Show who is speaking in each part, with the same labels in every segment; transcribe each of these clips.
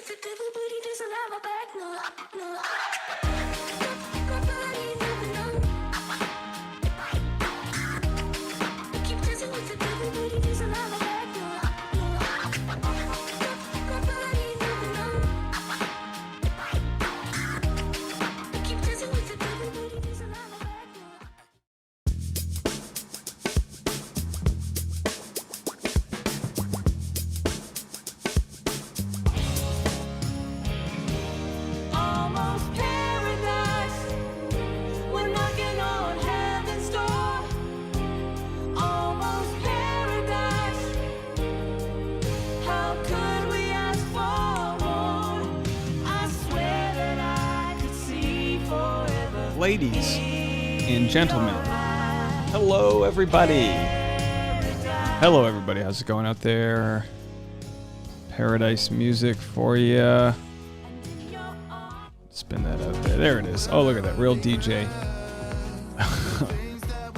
Speaker 1: with the devil, but he doesn't have a back, no, no. Keep dancing with the devil, but he doesn't have a back, no, no. Keep dancing with the devil, but he doesn't have a back, no.
Speaker 2: Almost paradise. We're knocking on heaven's door. Almost paradise. How could we ask for more? I swear that I could see forever.
Speaker 3: Ladies and gentlemen, hello everybody. Hello everybody, how's it going out there? Paradise music for you. Spin that out there. There it is. Oh, look at that. Real DJ.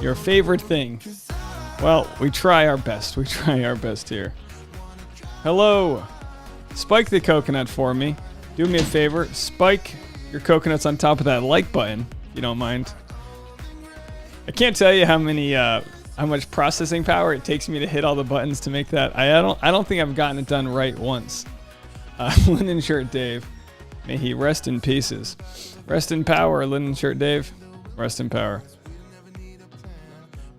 Speaker 3: Your favorite thing. Well, we try our best. We try our best here. Hello. Spike the coconut for me. Do me a favor. Spike your coconuts on top of that like button, if you don't mind. I can't tell you how much processing power it takes me to hit all the buttons to make that. I don't think I've gotten it done right once. Linen Shirt Dave. May he rest in pieces. Rest in power, Linen Shirt Dave. Rest in power.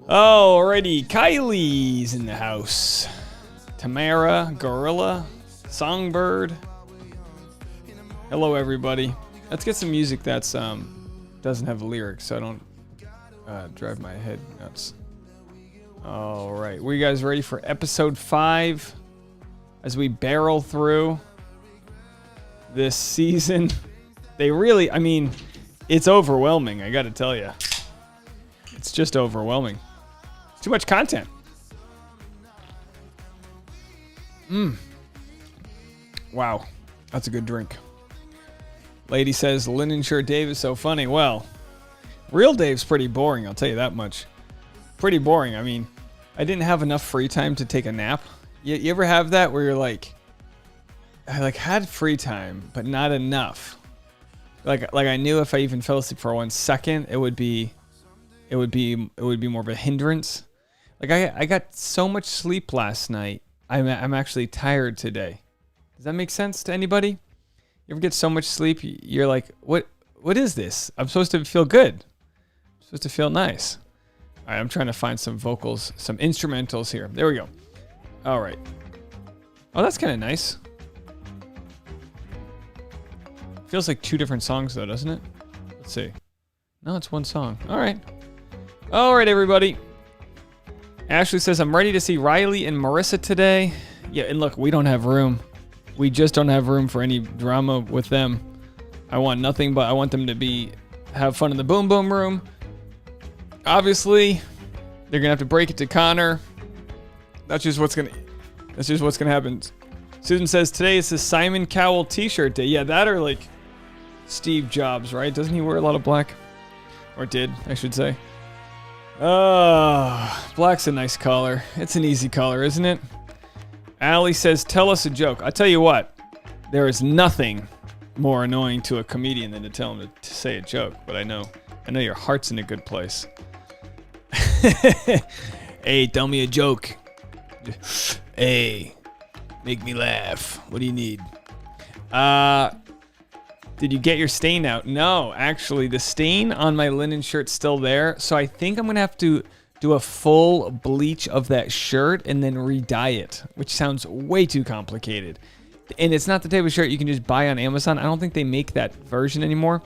Speaker 3: Alrighty, Kylie's in the house. Tamara, Gorilla, Songbird. Hello, everybody. Let's get some music that's doesn't have lyrics, so I don't drive my head nuts. All right, were you guys ready for episode 5 as we barrel through this season? They really, I mean, it's overwhelming, I gotta tell you. It's just overwhelming. It's too much content. Wow, that's a good drink. Lady says, Linen Shirt Dave is so funny. Well, real Dave's pretty boring, I'll tell you that much. Pretty boring. I mean, I didn't have enough free time to take a nap. You ever have that where you're like, I had free time, but not enough. Like I knew if I even fell asleep for 1 second, it would be more of a hindrance. Like I got so much sleep last night. I'm actually tired today. Does that make sense to anybody? You ever get so much sleep, you're like, what is this? I'm supposed to feel good. I'm supposed to feel nice. All right, I'm trying to find some vocals, some instrumentals here. There we go. All right. Oh, that's kind of nice. Feels like 2 different songs though, doesn't it? Let's see. No, it's 1 song. All right. All right, everybody. Ashley says, I'm ready to see Riley and Marissa today. Yeah, and look, we don't have room. We just don't have room for any drama with them. I want nothing but I want them to have fun in the boom boom room. Obviously, they're gonna have to break it to Connor. That's just what's gonna happen. Susan says today is the Simon Cowell t-shirt day. Yeah, that or like Steve Jobs, right? Doesn't he wear a lot of black? Or did, I should say. Black's a nice color. It's an easy color, isn't it? Allie says, tell us a joke. I tell you what, there is nothing more annoying to a comedian than to tell him to say a joke. But I know your heart's in a good place. Hey, tell me a joke. Hey, make me laugh. What do you need? Did you get your stain out? No, actually, the stain on my linen shirt's still there. So I think I'm going to have to do a full bleach of that shirt and then re-dye it, which sounds way too complicated. And it's not the type of shirt you can just buy on Amazon. I don't think they make that version anymore.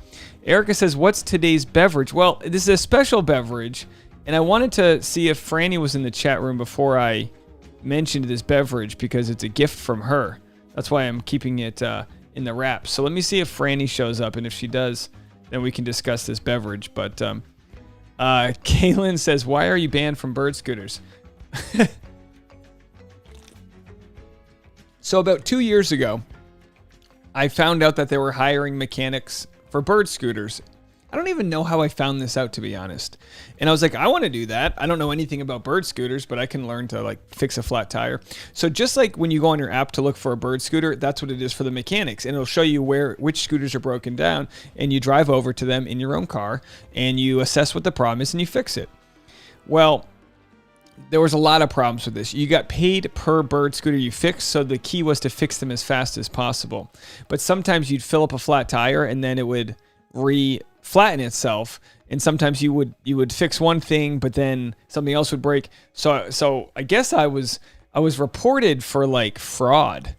Speaker 3: Erica says, what's today's beverage? Well, this is a special beverage. And I wanted to see if Franny was in the chat room before I mentioned this beverage because it's a gift from her. That's why I'm keeping it in the wrap. So let me see if Franny shows up. And if she does, then we can discuss this beverage. But Kaylin says, why are you banned from bird scooters? So about 2 years ago, I found out that they were hiring mechanics for bird scooters. I don't even know how I found this out, to be honest. And I was like, I want to do that. I don't know anything about bird scooters, but I can learn to like fix a flat tire. So just like when you go on your app to look for a bird scooter, that's what it is for the mechanics. And it'll show you which scooters are broken down, and you drive over to them in your own car and you assess what the problem is and you fix it. Well, there was a lot of problems with this. You got paid per bird scooter you fixed, so the key was to fix them as fast as possible. But sometimes you'd fill up a flat tire and then it would flatten itself, and sometimes you would fix one thing but then something else would break. So I guess I was reported for like fraud,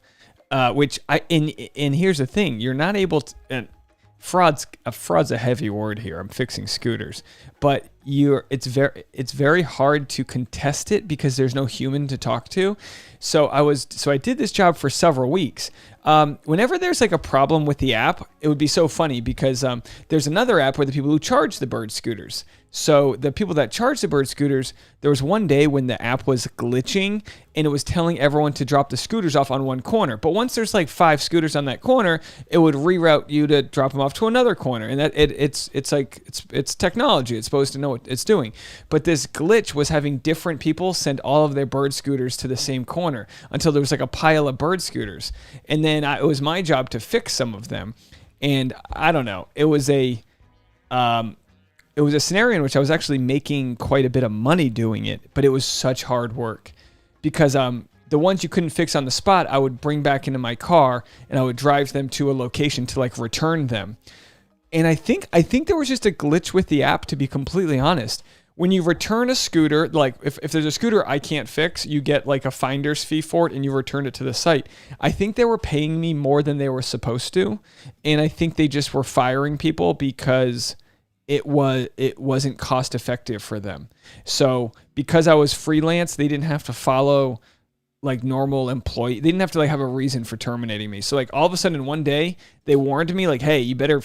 Speaker 3: which and here's the thing, you're not able to, and fraud's a heavy word here. I'm fixing scooters, but it's very hard to contest it because there's no human to talk to. So I did this job for several weeks. Whenever there's like a problem with the app, it would be so funny because there's another app where the people who charge the bird scooters. So the people that charge the bird scooters, there was one day when the app was glitching and it was telling everyone to drop the scooters off on one corner. But once there's like 5 scooters on that corner, it would reroute you to drop them off to another corner. And that it's technology. It's supposed to know what it's doing. But this glitch was having different people send all of their bird scooters to the same corner until there was like a pile of bird scooters. And then it was my job to fix some of them. And I don't know, it was a scenario in which I was actually making quite a bit of money doing it, but it was such hard work because the ones you couldn't fix on the spot, I would bring back into my car and I would drive them to a location to like return them. And I think there was just a glitch with the app, to be completely honest. When you return a scooter, like if there's a scooter I can't fix, you get like a finder's fee for it and you return it to the site. I think they were paying me more than they were supposed to. And I think they just were firing people because it wasn't cost effective for them. So because I was freelance, they didn't have to follow like normal employee. They didn't have to like have a reason for terminating me. So like all of a sudden one day they warned me like, hey, you better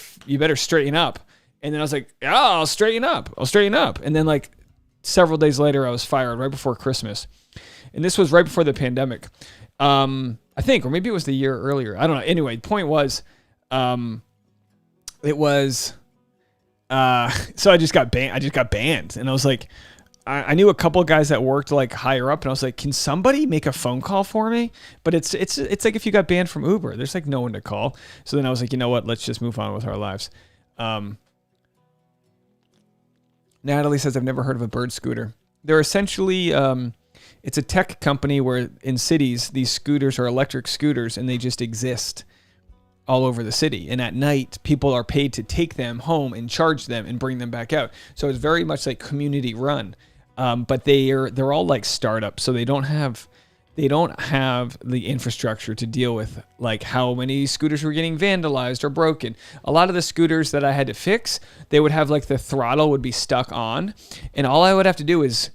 Speaker 3: straighten up. And then I was like, yeah, I'll straighten up. And then like several days later, I was fired right before Christmas. And this was right before the pandemic. I think, or maybe it was the year earlier. I don't know. Anyway, the point was, it was, so I just got banned. And I was like, I knew a couple of guys that worked like higher up, and I was like, can somebody make a phone call for me? But it's like if you got banned from Uber, there's like no one to call. So then I was like, you know what? Let's just move on with our lives. Natalie says, I've never heard of a bird scooter. They're essentially, it's a tech company where in cities, these scooters are electric scooters and they just exist all over the city. And at night, people are paid to take them home and charge them and bring them back out. So it's very much like community run. But they're all like startups. So they don't have the infrastructure to deal with like how many scooters were getting vandalized or broken. A lot of the scooters that I had to fix, they would have like the throttle would be stuck on, and all I would have to do is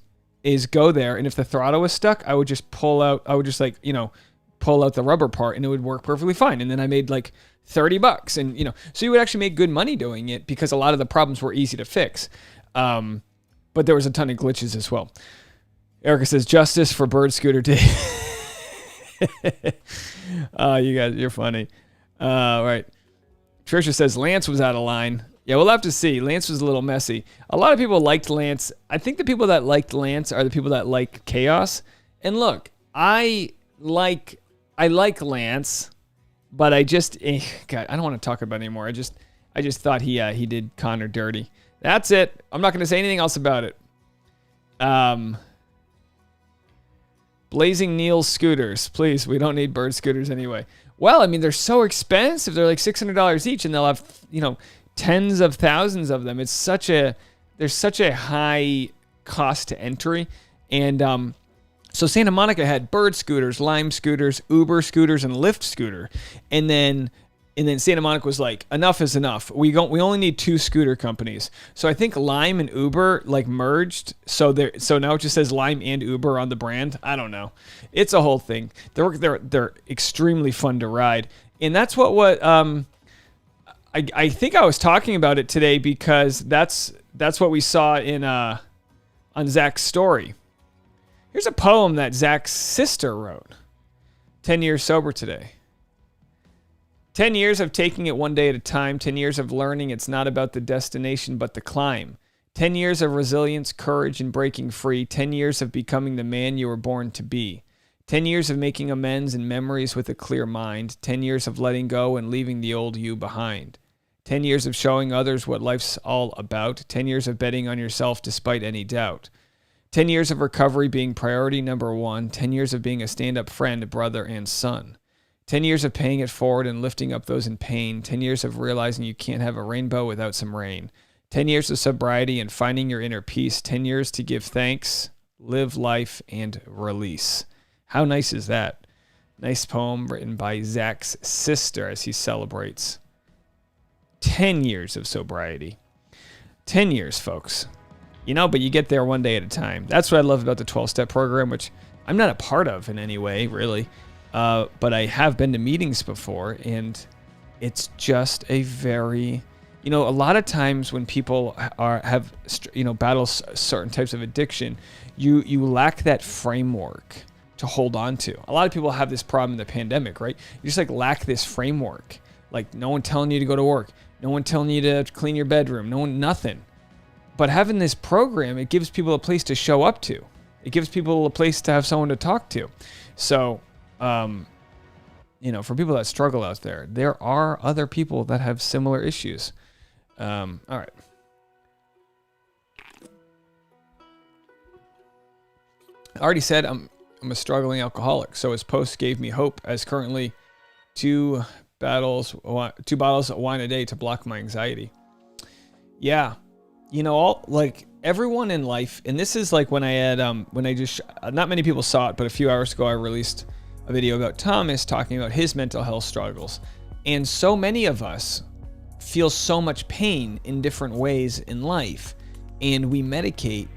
Speaker 3: go there, and if the throttle was stuck, I would just pull out the rubber part and it would work perfectly fine. And then I made like $30 and so you would actually make good money doing it because a lot of the problems were easy to fix. But there was a ton of glitches as well. Erica says, justice for bird scooter Dave. You guys, you're funny. Right. Trisha says, Lance was out of line. Yeah, we'll have to see. Lance was a little messy. A lot of people liked Lance. I think the people that liked Lance are the people that like chaos. And look, I like Lance, but I just, God, I don't want to talk about it anymore. I just thought he did Connor dirty. That's it. I'm not going to say anything else about it. Blazing Neil's scooters. Please, we don't need bird scooters anyway. Well, I mean, they're so expensive. They're like $600 each, and they'll have, tens of thousands of them. There's such a high cost to entry. And so Santa Monica had bird scooters, Lime scooters, Uber scooters, and Lyft scooter. And then Santa Monica was like, enough is enough. We only need 2 scooter companies. So I think Lime and Uber like merged. So now it just says Lime and Uber on the brand. I don't know. It's a whole thing. They're extremely fun to ride. And that's what I think I was talking about it today because that's what we saw on Zach's story. Here's a poem that Zach's sister wrote. 10 years sober today. 10 years of taking it one day at a time. 10 years of learning it's not about the destination, but the climb. 10 years of resilience, courage, and breaking free. 10 years of becoming the man you were born to be. 10 years of making amends and memories with a clear mind. 10 years of letting go and leaving the old you behind. 10 years of showing others what life's all about. 10 years of betting on yourself despite any doubt. 10 years of recovery being priority number one. 10 years of being a stand-up friend, brother, and son. 10 years of paying it forward and lifting up those in pain. 10 years of realizing you can't have a rainbow without some rain. 10 years of sobriety and finding your inner peace. 10 years to give thanks, live life, and release. How nice is that? Nice poem written by Zach's sister as he celebrates 10 years of sobriety. 10 years, folks. But you get there one day at a time. That's what I love about the 12-step program, which I'm not a part of in any way, really. But I have been to meetings before, and it's just a very, a lot of times when people battle certain types of addiction, you lack that framework to hold on to. A lot of people have this problem in the pandemic, right? You just lack this framework. Like no one telling you to go to work, no one telling you to clean your bedroom, nothing. But having this program, it gives people a place to show up to. It gives people a place to have someone to talk to. So, for people that struggle out there, there are other people that have similar issues. All right. I already said I'm a struggling alcoholic, so his post gave me hope, as currently two bottles of wine a day to block my anxiety. Yeah. Everyone in life, and this is like when I had, not many people saw it, but a few hours ago I released a video about Thomas talking about his mental health struggles. And so many of us feel so much pain in different ways in life, and we medicate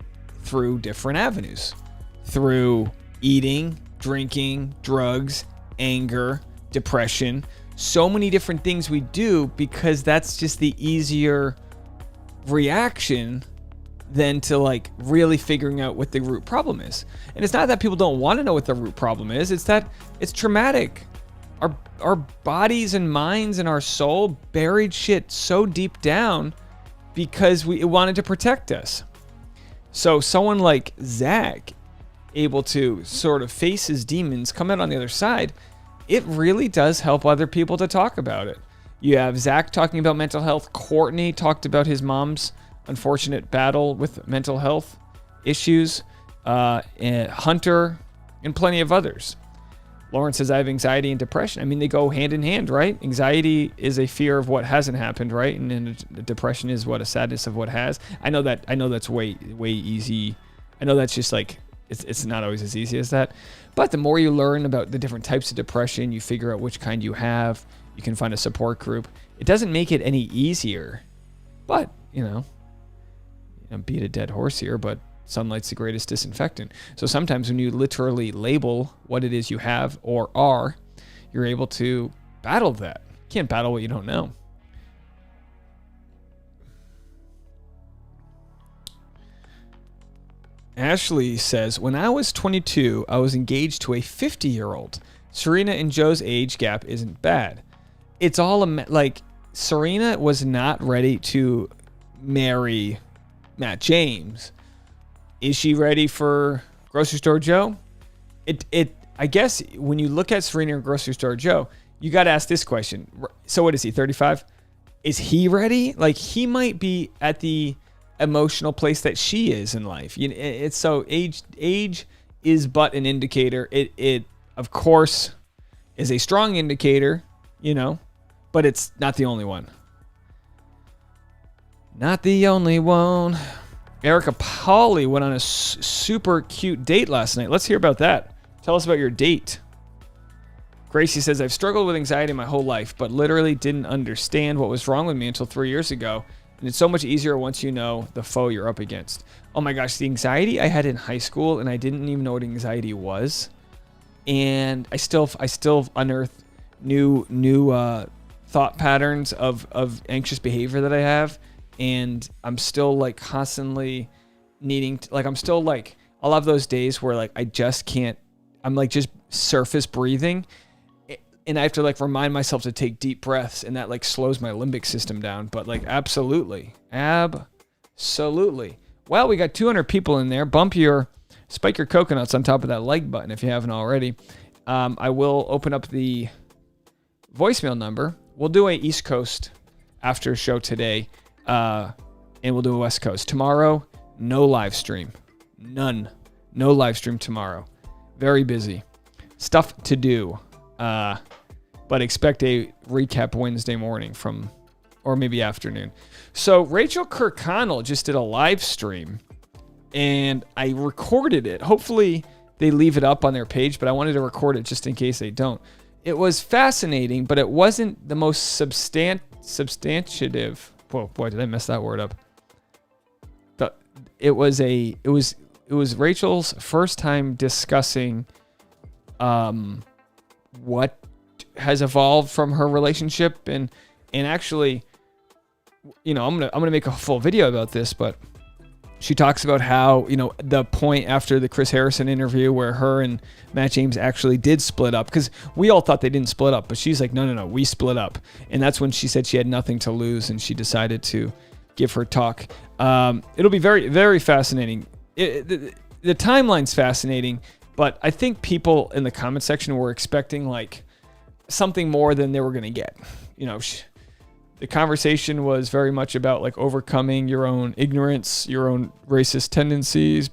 Speaker 3: through different avenues, through eating, drinking, drugs, anger, depression, so many different things we do because that's just the easier reaction than to really figuring out what the root problem is. And it's not that people don't want to know what the root problem is, it's that it's traumatic. Our bodies and minds and our soul buried shit so deep down because it wanted to protect us. So someone like Zach, able to sort of face his demons, come out on the other side, it really does help other people to talk about it. You have Zach talking about mental health. Courtney talked about his mom's unfortunate battle with mental health issues. And Hunter and plenty of others. Lauren says, I have anxiety and depression. I mean, they go hand in hand, right? Anxiety is a fear of what hasn't happened, right? And then depression is a sadness of what has. I know that's way easy. I know that's just it's not always as easy as that. But the more you learn about the different types of depression, you figure out which kind you have. You can find a support group. It doesn't make it any easier. But, beat a dead horse here, but sunlight's the greatest disinfectant. So sometimes when you literally label what it is you have or are, you're able to battle that. You can't battle what you don't know. Ashley says, when I was 22, I was engaged to a 50-year-old. Serena and Joe's age gap isn't bad. It's all Serena was not ready to marry Matt James. Is she ready for Grocery Store Joe? I guess when you look at Serena and Grocery Store Joe, you got to ask this question. So what is he, 35? Is he ready? He might be at the emotional place that she is in life. It's so age is but an indicator. It of course is a strong indicator, but it's not the only one. Not the only one. Erica Polly went on a super cute date last night. Let's hear about that. Tell us about your date. Gracie says, I've struggled with anxiety my whole life, but literally didn't understand what was wrong with me until 3 years ago. And it's so much easier once you know the foe you're up against. Oh my gosh, the anxiety I had in high school, and I didn't even know what anxiety was. And I still unearth new thought patterns of anxious behavior that I have. And I'm still constantly needing to, I'm still I'll have those days where I just can't, I'm just surface breathing. and I have to like remind myself to take deep breaths, and that like slows my limbic system down. But like absolutely. Well, we got 200 people in there. Spike your coconuts on top of that like button if you haven't already. I will open up the voicemail number. We'll do a East Coast after show today, and we'll do a West Coast. Tomorrow, no live stream. None. No live stream tomorrow. Very busy. Stuff to do. But expect a recap Wednesday morning or maybe afternoon. So Rachel Kirkconnell just did a live stream, and I recorded it. Hopefully they leave it up on their page, but I wanted to record it just in case they don't. It was fascinating, but it wasn't the most substantiative. Whoa, boy, did I mess that word up? But it was Rachel's first time discussing what has evolved from her relationship, and actually, I'm gonna make a full video about this, but she talks about how, the point after the Chris Harrison interview where her and Matt James actually did split up, because we all thought they didn't split up, but she's like, no, we split up. And that's when she said she had nothing to lose, and she decided to give her talk. It'll be very, very fascinating. The timeline's fascinating, but I think people in the comment section were expecting like something more than they were going to get. The conversation was very much about like overcoming your own ignorance, your own racist tendencies,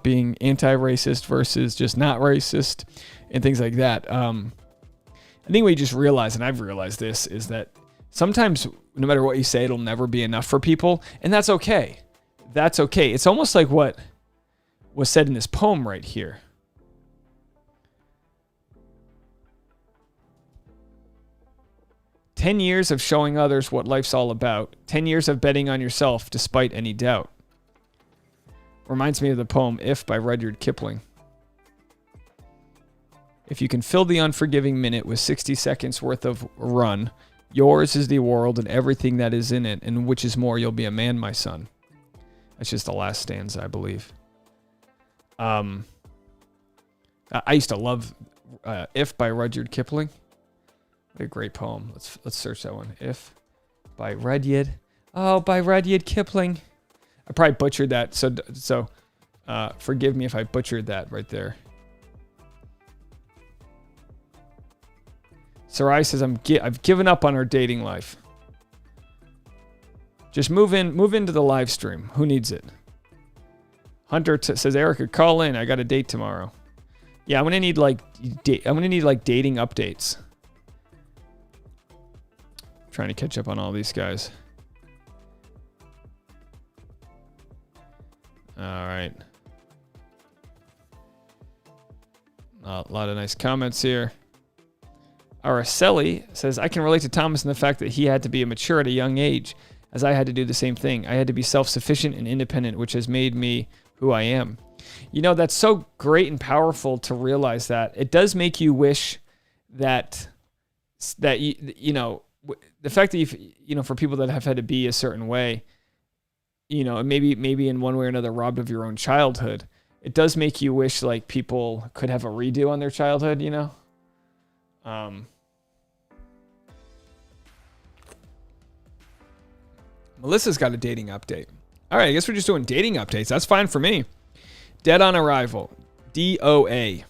Speaker 3: being anti-racist versus just not racist, and things like that. I think what you just realize, and I've realized this, is that sometimes no matter what you say, it'll never be enough for people, and that's okay. That's okay. It's almost like what was said in this poem right here. 10 years of showing others what life's all about. 10 years of betting on yourself despite any doubt. Reminds me of the poem If by Rudyard Kipling. If you can fill the unforgiving minute with 60 seconds worth of run, yours is the world and everything that is in it, and which is more, you'll be a man, my son. That's just the last stanza, I believe. I used to love If by Rudyard Kipling. What a great poem. Let's search that one. If by Rudyard. Oh, by Rudyard Kipling. I probably butchered that. So forgive me if I butchered that right there. Sarai says I've given up on our dating life. Just move into the live stream. Who needs it? Hunter says Erica, call in. I got a date tomorrow. Yeah, I'm gonna need like dating updates. Trying to catch up on all these guys. All right. A lot of nice comments here. Araceli says, I can relate to Thomas in the fact that he had to be mature at a young age, as I had to do the same thing. I had to be self-sufficient and independent, which has made me who I am. That's so great and powerful to realize that. It does make you wish that the fact that for people that have had to be a certain way, maybe in one way or another robbed of your own childhood, it does make you wish like people could have a redo on their childhood, Melissa's got a dating update. All right, I guess we're just doing dating updates. That's fine for me. Dead on arrival. DOA.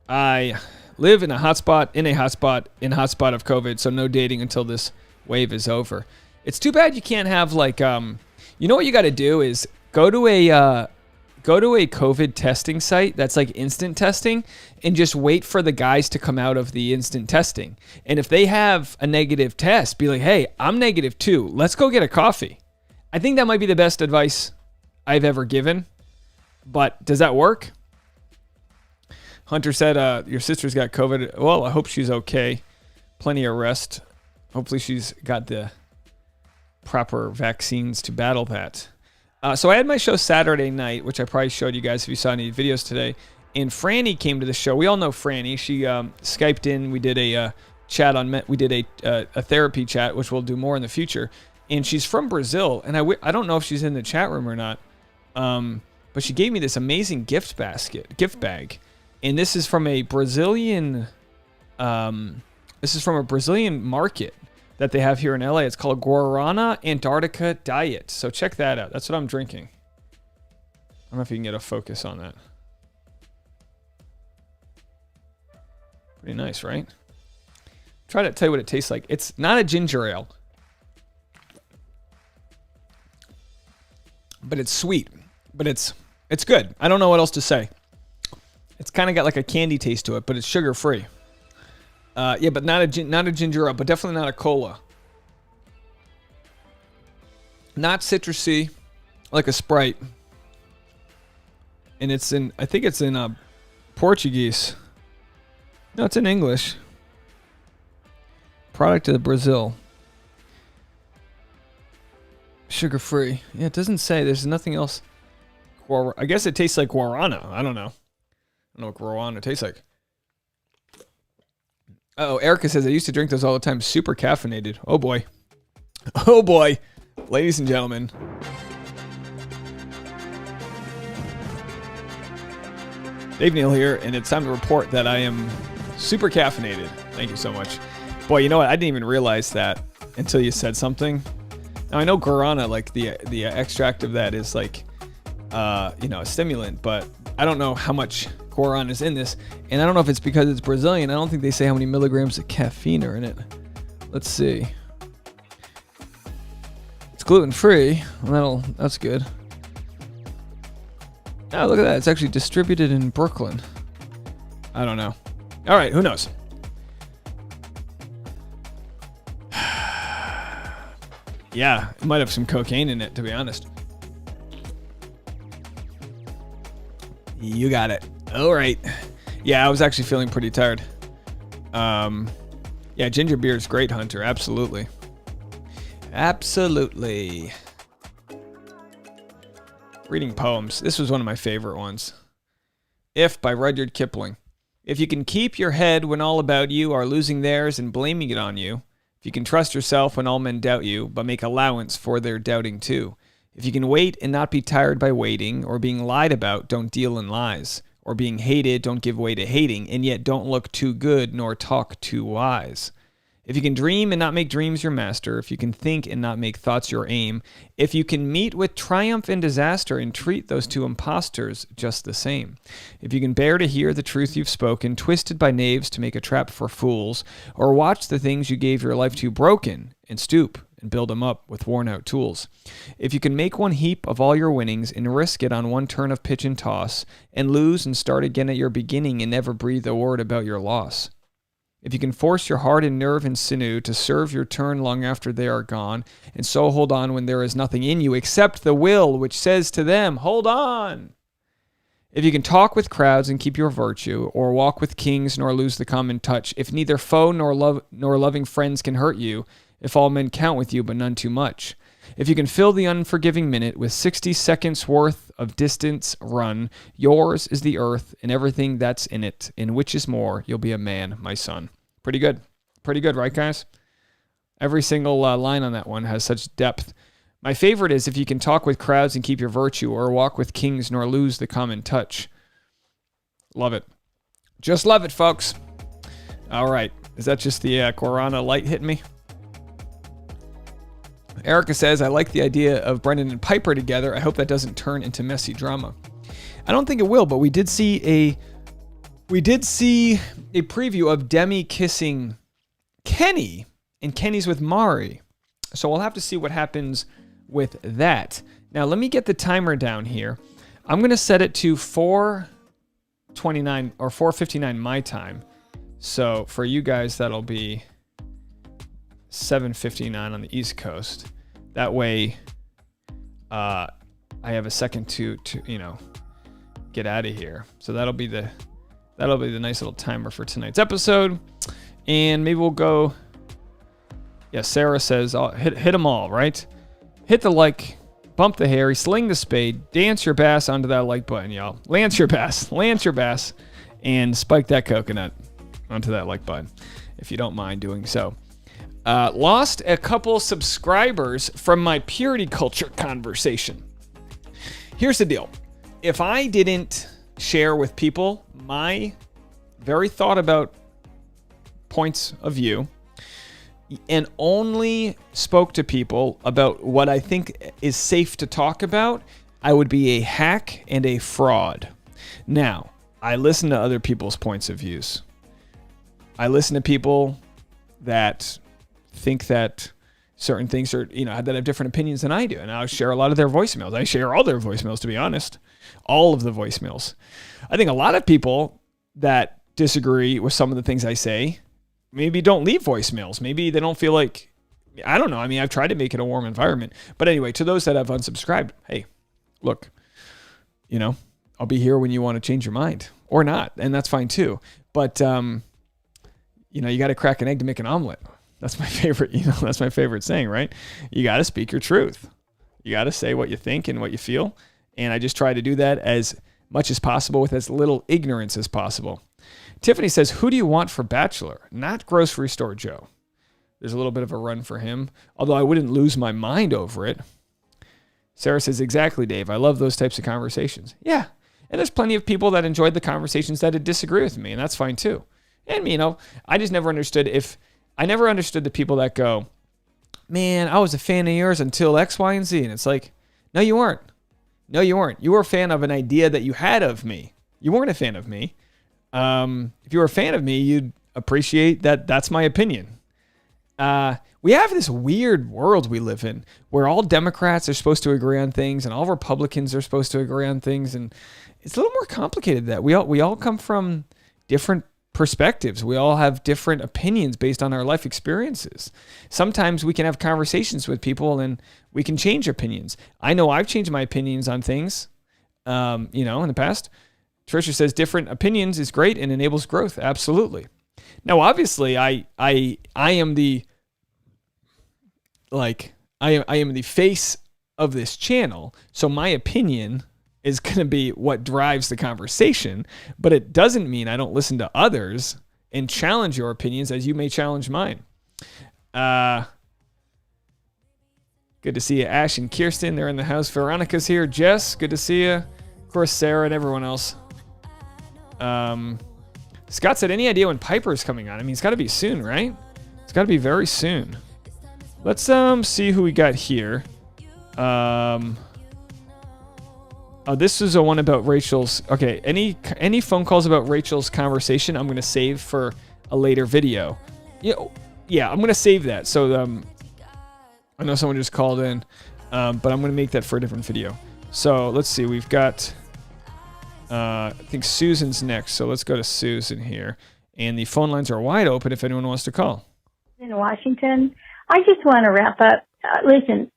Speaker 3: I live in a hotspot of COVID, so no dating until this wave is over. It's too bad you can't have like what you got to do is go to a COVID testing site that's like instant testing and just wait for the guys to come out of the instant testing. And if they have a negative test, be like, "Hey, I'm negative too. Let's go get a coffee." I think that might be the best advice I've ever given. But does that work? Hunter said, your sister's got COVID. Well, I hope she's okay. Plenty of rest. Hopefully she's got the proper vaccines to battle that. So I had my show Saturday night, which I probably showed you guys if you saw any videos today. And Franny came to the show. We all know Franny. She Skyped in. We did a chat on. We did a therapy chat, which we'll do more in the future. And she's from Brazil. And I don't know if she's in the chat room or not. But she gave me this amazing gift bag. And this is from a Brazilian This is from a Brazilian market that they have here in LA. It's called Guarana Antarctica Diet. So check that out. That's what I'm drinking. I don't know if you can get a focus on that. Pretty nice, right? Try to tell you what it tastes like. It's not a ginger ale, but it's sweet. But it's good. I don't know what else to say. It's kind of got like a candy taste to it, but it's sugar free. Yeah, but not a ginger ale, but definitely not a cola. Not citrusy, like a Sprite. And it's in, I think it's in Portuguese. No, it's in English. Product of Brazil. Sugar free. Yeah, it doesn't say. There's nothing else. I guess it tastes like guarana. I don't know. I don't know what guarana tastes like. Oh, Erica says I used to drink those all the time. Super caffeinated. Oh boy. Oh boy. Ladies and gentlemen. Dave Neal here, and it's time to report that I am super caffeinated. Thank you so much. Boy, you know what? I didn't even realize that until you said something. Now I know guarana, like the extract of that is like, a stimulant, but I don't know how much guarana is in this, and I don't know if it's because it's Brazilian. I don't think they say how many milligrams of caffeine are in it. Let's see. It's gluten-free. Well, that's good. Oh, look at that. It's actually distributed in Brooklyn. I don't know. All right, who knows? Yeah, it might have some cocaine in it, to be honest. You got it. All right. Yeah, I was actually feeling pretty tired. Yeah, ginger beer is great, Hunter. Absolutely. Absolutely. Reading poems. This was one of my favorite ones. If by Rudyard Kipling. If you can keep your head when all about you are losing theirs and blaming it on you. If you can trust yourself when all men doubt you, but make allowance for their doubting too. If you can wait and not be tired by waiting, or being lied about, don't deal in lies. Or being hated, don't give way to hating, and yet don't look too good nor talk too wise. If you can dream and not make dreams your master, if you can think and not make thoughts your aim, if you can meet with triumph and disaster and treat those two impostors just the same, if you can bear to hear the truth you've spoken, twisted by knaves to make a trap for fools, or watch the things you gave your life to broken, and stoop and build them up with worn-out tools, if you can make one heap of all your winnings and risk it on one turn of pitch and toss, and lose and start again at your beginning and never breathe a word about your loss, if you can force your heart and nerve and sinew to serve your turn long after they are gone, and so hold on when there is nothing in you except the will which says to them, hold on. If you can talk with crowds and keep your virtue, or walk with kings nor lose the common touch, if neither foe nor loving friends can hurt you, if all men count with you but none too much, if you can fill the unforgiving minute with 60 seconds worth of distance run, yours is the earth and everything that's in it, and which is more, you'll be a man, my son. Pretty good. Pretty good, right, guys? Every single line on that one has such depth. My favorite is, if you can talk with crowds and keep your virtue, or walk with kings nor lose the common touch. Love it. Just love it, folks. All right. Is that just the Guarana light hitting me? Erica says, I like the idea of Brendan and Piper together. I hope that doesn't turn into messy drama. I don't think it will, but we did see a preview of Demi kissing Kenny, and Kenny's with Mari. So we'll have to see what happens with that. Now, let me get the timer down here. I'm going to set it to 4:29 or 4:59 my time. So for you guys, that'll be 7:59 on the East Coast. That way, I have a second to get out of here. So that'll be the nice little timer for tonight's episode. And maybe we'll go. Yeah, Sarah says, hit them all, right? Hit the like, bump the Harry, sling the spade, dance your bass onto that like button, y'all. Lance your bass, and spike that coconut onto that like button, if you don't mind doing so. Lost a couple subscribers from my purity culture conversation. Here's the deal. If I didn't share with people my very thought about points of view and only spoke to people about what I think is safe to talk about, I would be a hack and a fraud. Now, I listen to other people's points of views. I listen to people that think that certain things are, that have different opinions than I do. And I'll share a lot of their voicemails. I share all their voicemails, to be honest. All of the voicemails. I think a lot of people that disagree with some of the things I say maybe don't leave voicemails. Maybe they don't feel like, I don't know. I mean, I've tried to make it a warm environment. But anyway, to those that have unsubscribed, hey, look, I'll be here when you want to change your mind or not. And that's fine too. But, you got to crack an egg to make an omelet. That's my favorite, that's my favorite saying, right? You got to speak your truth. You got to say what you think and what you feel. And I just try to do that as much as possible with as little ignorance as possible. Tiffany says, who do you want for Bachelor? Not Grocery Store Joe. There's a little bit of a run for him, although I wouldn't lose my mind over it. Sarah says, exactly, Dave. I love those types of conversations. Yeah. And there's plenty of people that enjoyed the conversations that disagree with me, and that's fine too. And, I just never understood the people that go, man, I was a fan of yours until X, Y, and Z. And it's like, no, you weren't. No, you weren't. You were a fan of an idea that you had of me. You weren't a fan of me. If you were a fan of me, you'd appreciate that that's my opinion. We have this weird world we live in where all Democrats are supposed to agree on things and all Republicans are supposed to agree on things. And it's a little more complicated than that. We all come from different perspectives. We all have different opinions based on our life experiences. Sometimes we can have conversations with people and we can change opinions. I know I've changed my opinions on things, in the past. Trisha says different opinions is great and enables growth. Absolutely. Now, obviously, I am the face of this channel, so my opinion is going to be what drives the conversation, but it doesn't mean I don't listen to others and challenge your opinions as you may challenge mine. Good to see you, Ash and Kirsten. They're in the house. Veronica's here. Jess, good to see you. Of course, Sarah and everyone else. Scott said, any idea when Piper's coming on? I mean, it's got to be soon, right? It's got to be very soon. Let's see who we got here. This is a one about Rachel's. Okay, any phone calls about Rachel's conversation, I'm going to save for a later video. Yeah, I'm going to save that. So I know someone just called in, but I'm going to make that for a different video. So let's see. We've got, I think Susan's next. So let's go to Susan here. And the phone lines are wide open if anyone wants to call.
Speaker 4: In Washington, I just want to wrap up. Listen,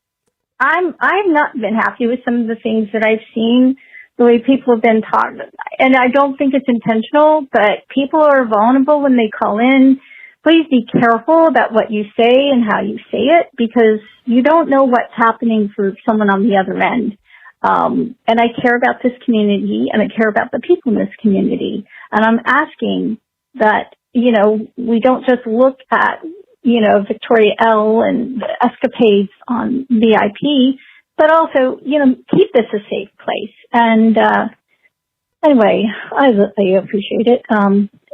Speaker 4: I've not been happy with some of the things that I've seen, the way people have been talking, and I don't think it's intentional, but people are vulnerable when they call in. Please be careful about what you say and how you say it, because you don't know what's happening for someone on the other end. And I care about this community, and I care about the people in this community. And I'm asking that, we don't just look at, Victoria L. and the escapades on VIP, but also, keep this a safe place. And, anyway, I appreciate it.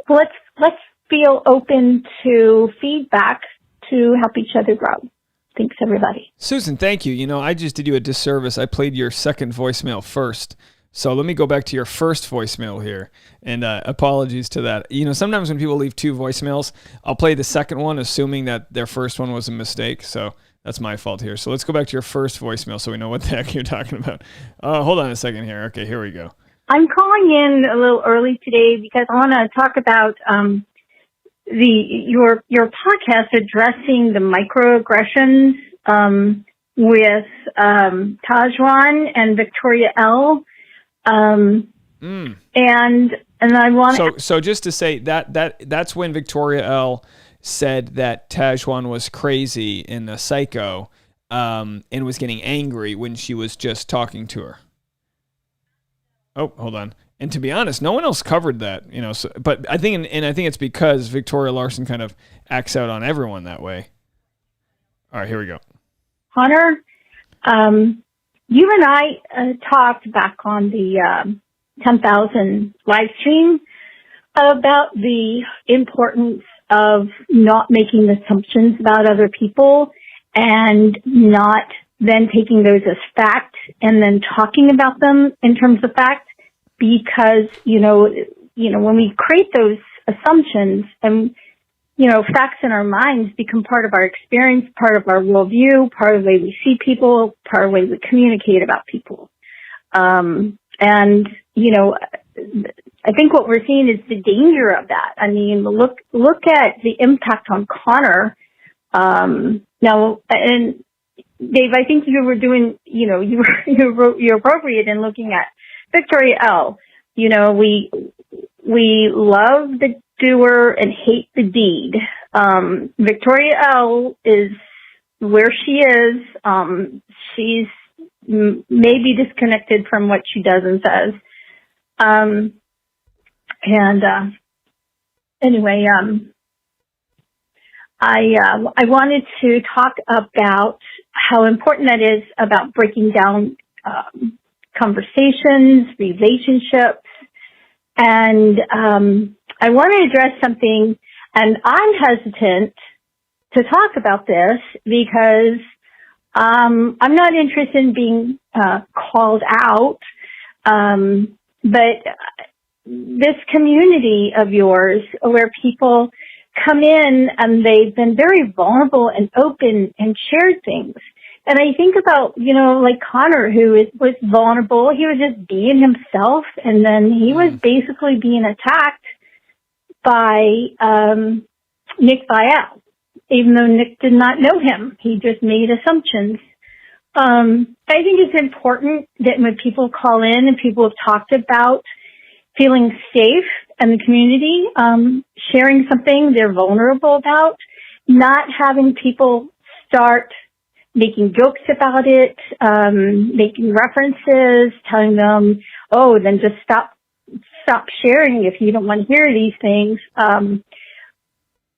Speaker 4: Let's feel open to feedback to help each other grow. Thanks, everybody.
Speaker 3: Susan, thank you. I just did you a disservice. I played your second voicemail first. So let me go back to your first voicemail here, and apologies to that. Sometimes when people leave two voicemails, I'll play the second one, assuming that their first one was a mistake. So that's my fault here. So let's go back to your first voicemail so we know what the heck you're talking about. Hold on a second here. Okay, here we go.
Speaker 4: I'm calling in a little early today because I want to talk about your podcast addressing the microaggressions with Tajwan and Victoria L. And I want
Speaker 3: so just to say that's when Victoria L said that Tajwan was crazy and a psycho, and was getting angry when she was just talking to her. Oh, hold on. And to be honest, no one else covered that, but I think it's because Victoria Larson kind of acts out on everyone that way. All right, here we go.
Speaker 4: Hunter, you and I talked back on the 10,000 live stream about the importance of not making assumptions about other people and not then taking those as fact and then talking about them in terms of fact, because, when we create those assumptions and, facts in our minds become part of our experience, part of our worldview, part of the way we see people, part of the way we communicate about people. I think what we're seeing is the danger of that. I mean, look at the impact on Connor. Now, and Dave, I think you were doing, you're appropriate in looking at Victoria L. We love the doer and hate the deed. Victoria L is where she is. She's maybe disconnected from what she does and says. I wanted to talk about how important that is about breaking down conversations, relationships, and I want to address something, and I'm hesitant to talk about this because I'm not interested in being called out, but this community of yours where people come in and they've been very vulnerable and open and shared things. And I think about, like Connor, who was vulnerable. He was just being himself, and then he was basically being attacked by Nick Vial, even though Nick did not know him. He just made assumptions. I think it's important that when people call in and people have talked about feeling safe in the community, sharing something they're vulnerable about, not having people start making jokes about it, making references, telling them, oh, then just stop sharing if you don't want to hear these things.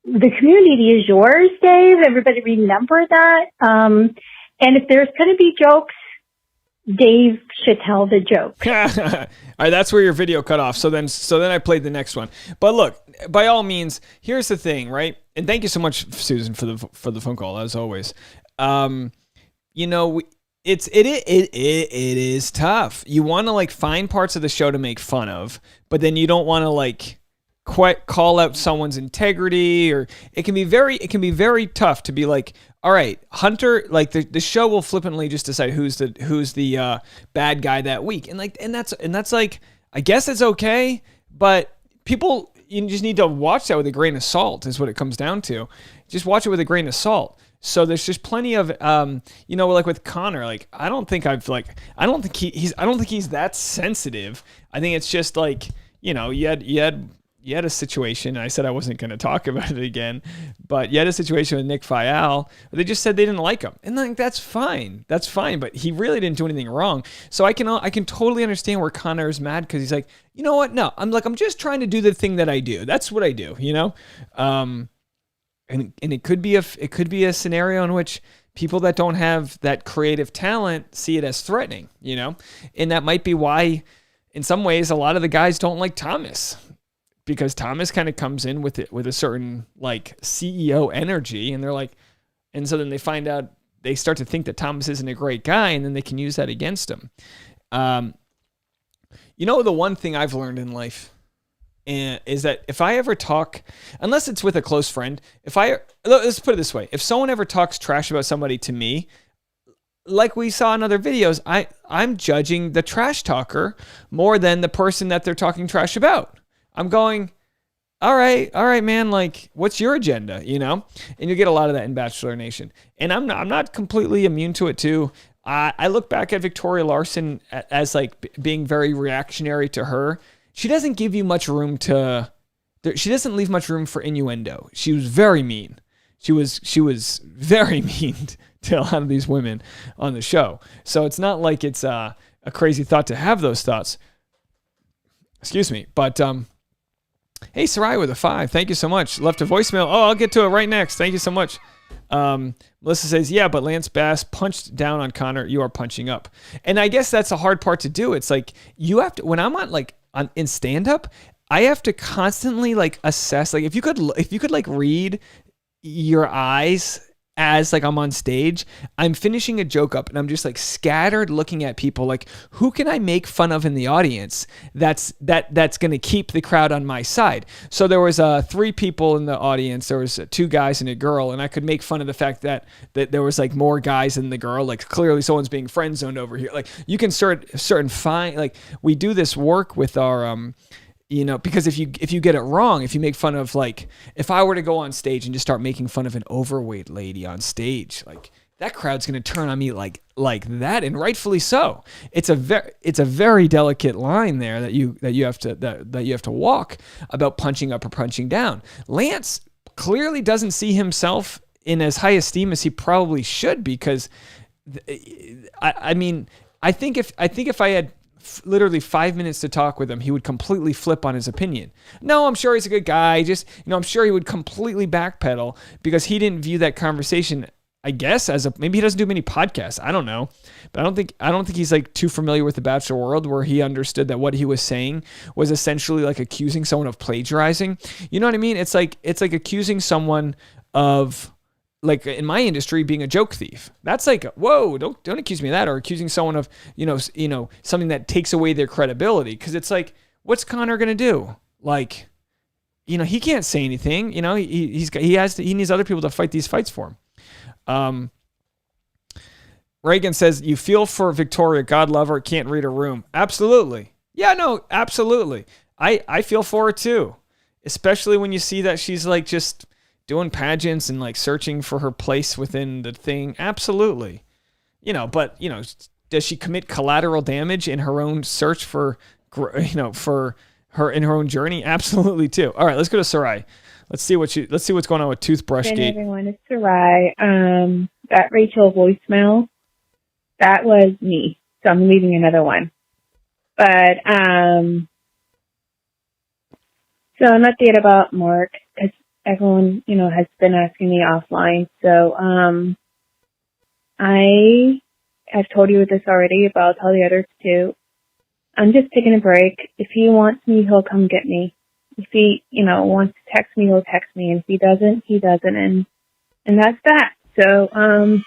Speaker 4: The community is yours, Dave. Everybody remember that. And if there's going to be jokes, Dave should tell the joke.
Speaker 3: All right, that's where your video cut off. So then I played the next one. But look, by all means, here's the thing, right? And thank you so much, Susan, for the phone call as always. It is tough. You want to find parts of the show to make fun of, but then you don't want to quite call out someone's integrity, or it can be very tough to be like, all right, Hunter, the show will flippantly just decide who's the bad guy that week. And that's I guess it's okay, but people, you just need to watch that with a grain of salt is what it comes down to. Just watch it with a grain of salt. So there's just plenty of, with Connor, I don't think he's that sensitive. I think it's just you had a situation, and I said I wasn't going to talk about it again, but you had a situation with Nick Vial where they just said they didn't like him. And that's fine. That's fine. But he really didn't do anything wrong. So I can totally understand where Connor is mad, because he's like, you know what? No, I'm just trying to do the thing that I do. That's what I do, And it could be a scenario in which people that don't have that creative talent see it as threatening, and that might be why, in some ways, a lot of the guys don't like Thomas, because Thomas kind of comes in with a certain CEO energy, and they're like, and so then they find out, they start to think that Thomas isn't a great guy, and then they can use that against him. The one thing I've learned in life is that if I ever talk, unless it's with a close friend, let's put it this way, if someone ever talks trash about somebody to me, like we saw in other videos, I'm judging the trash talker more than the person that they're talking trash about. I'm going, all right, man, what's your agenda, And you get a lot of that in Bachelor Nation. And I'm not completely immune to it too. I look back at Victoria Larson as being very reactionary to her. She doesn't give you much room she doesn't leave much room for innuendo. She was very mean. She was very mean to a lot of these women on the show. So it's not like it's a crazy thought to have those thoughts. Excuse me. But, hey, Sarai with a 5. Thank you so much. Left a voicemail. Oh, I'll get to it right next. Thank you so much. Melissa says, yeah, but Lance Bass punched down on Connor. You are punching up. And I guess that's a hard part to do. It's you have to, when I'm on in stand-up, I have to constantly like assess, like if you could like read your eyes as like I'm on stage, I'm finishing a joke up and I'm just like scattered looking at people like, who can I make fun of in the audience that's going to keep the crowd on my side. So there was 3 people in the audience. There was 2 guys and a girl, and I could make fun of the fact that there was like more guys than the girl. Like clearly someone's being friend zoned over here. Like you can certain fine, like we do this work with our because if you get it wrong, if you make fun of, like, if I were to go on stage and just start making fun of an overweight lady on stage, like that crowd's going to turn on me like that, and rightfully so. It's a very delicate line there that you have to walk about punching up or punching down. Lance clearly doesn't see himself in as high esteem as he probably should, because I think if I had literally 5 minutes to talk with him, he would completely flip on his opinion. No, I'm sure he's a good guy. Just, I'm sure he would completely backpedal because he didn't view that conversation, I guess, maybe he doesn't do many podcasts. I don't know. But I don't think he's like too familiar with the Bachelor world, where he understood that what he was saying was essentially like accusing someone of plagiarizing. You know what I mean? It's like accusing someone of, like in my industry, being a joke thief. That's like, whoa, don't accuse me of that. Or accusing someone of, something that takes away their credibility. Cause it's like, what's Connor going to do? Like, he can't say anything, he needs other people to fight these fights for him. Reagan says, you feel for Victoria, God love her, can't read a room. Absolutely. Yeah, no, absolutely. I feel for her too. Especially when you see that she's like just doing pageants and like searching for her place within the thing. Absolutely. But does she commit collateral damage in her own search for her in her own journey? Absolutely too. All right, let's go to Sarai. Let's see what's going on with Toothbrush
Speaker 5: Hey
Speaker 3: Gate.
Speaker 5: everyone, it's Sarai. That Rachel voicemail, that was me. So I'm leaving another one. But so an update about Mark, because everyone, has been asking me offline. So I've told you this already, but I'll tell the others too. I'm just taking a break. If he wants me, he'll come get me. If he, wants to text me, he'll text me. And if he doesn't, he doesn't. And that's that. So I'm